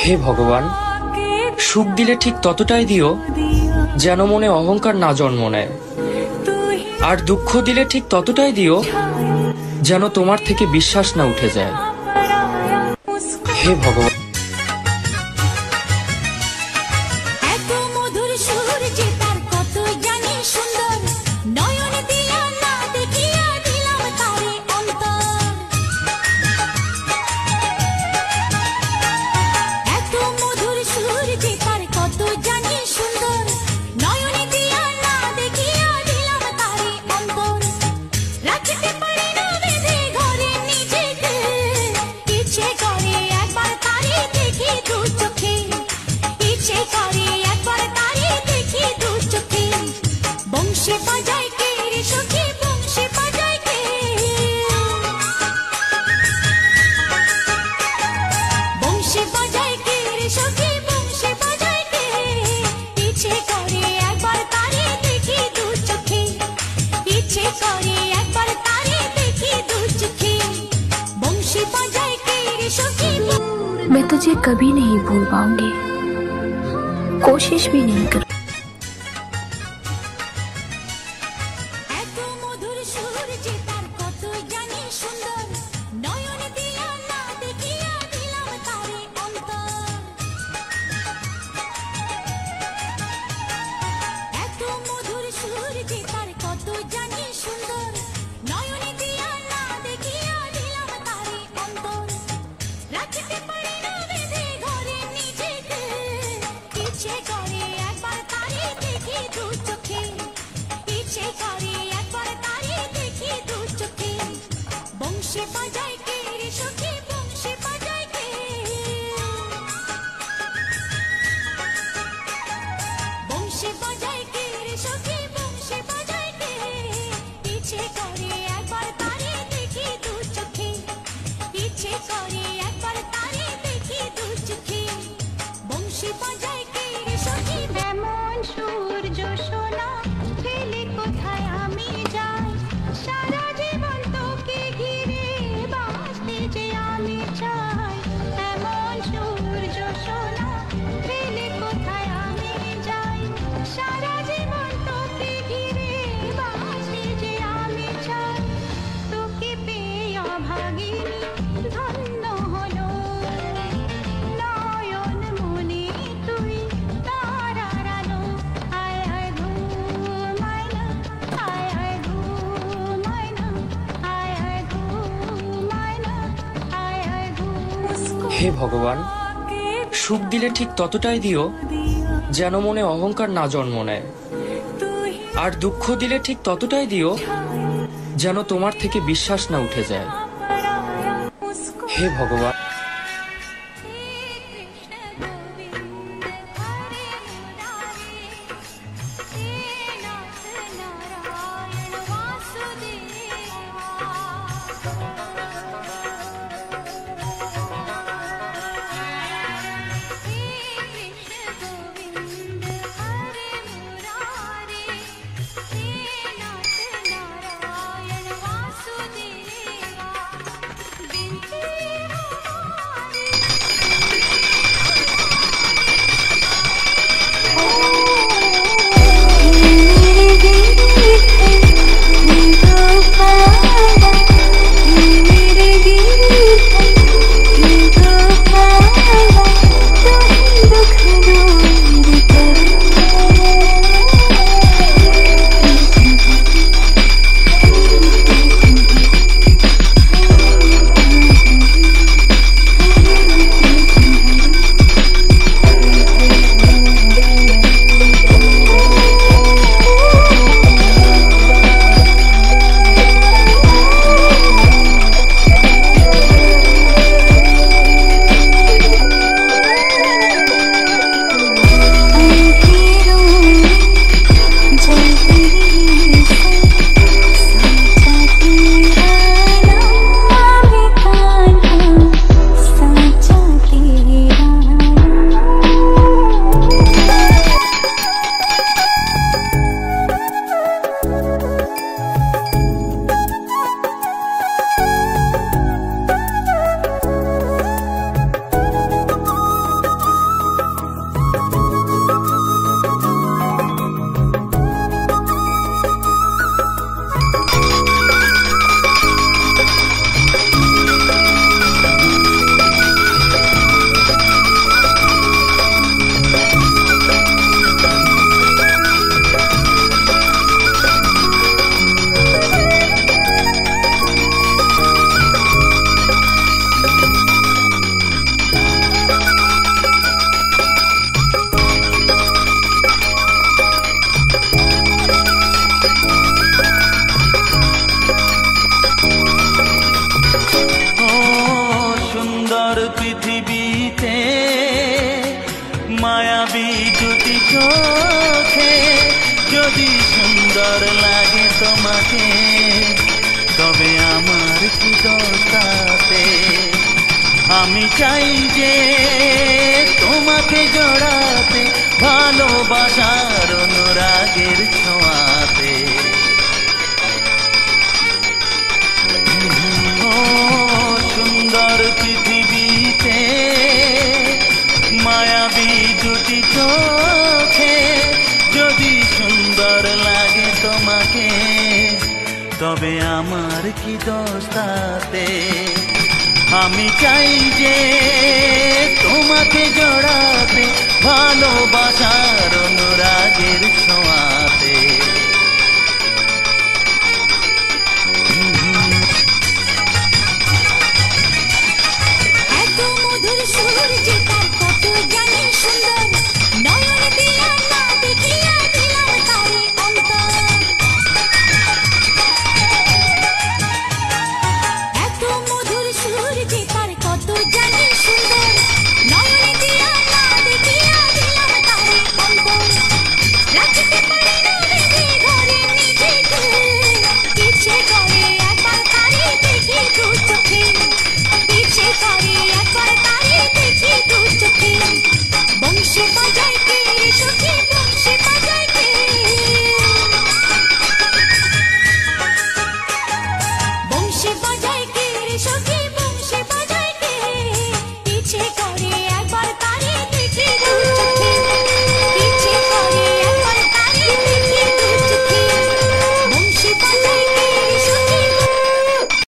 হে ভগবান, সুখ দিলে ঠিক ততটাই দিও যেন মনে অহংকার না জন্ম নেয়, আর দুঃখ দিলে ঠিক ততটাই দিও যেন তোমার থেকে বিশ্বাস না উঠে যায়। হে ভগবান। मैं तुझे कभी नहीं भूल पाऊंगी, कोशिश भी नहीं कर। হে ভগবান, সুখ দিলে ঠিক ততটাই দিও যেন মনে অহংকার না জন্ম নেয়, আর দুঃখ দিলে ঠিক ততটাই দিও যেন তোমার থেকে বিশ্বাস না উঠে যায়। হে ভগবান। চোখে যদি সুন্দর লাগে তোমাকে, তবে আমার কি দোষ তাতে? আমি চাই যে তোমাকে জড়াতে, ভালোবাসার অনুরাগের ছোঁয়াতে। ও সুন্দর পৃথিবীতে মায়াবী দুটি চোখে যদি সুন্দর লাগে তোমাকে, তবে আমার কি দোষ তাতে? আমি চাই যে তোমাকে জড়াতে, ভালোবাসার অনুরাগের ছোঁয়াতে। এত মধুর সুর যে তার কত জানি সুন্দর,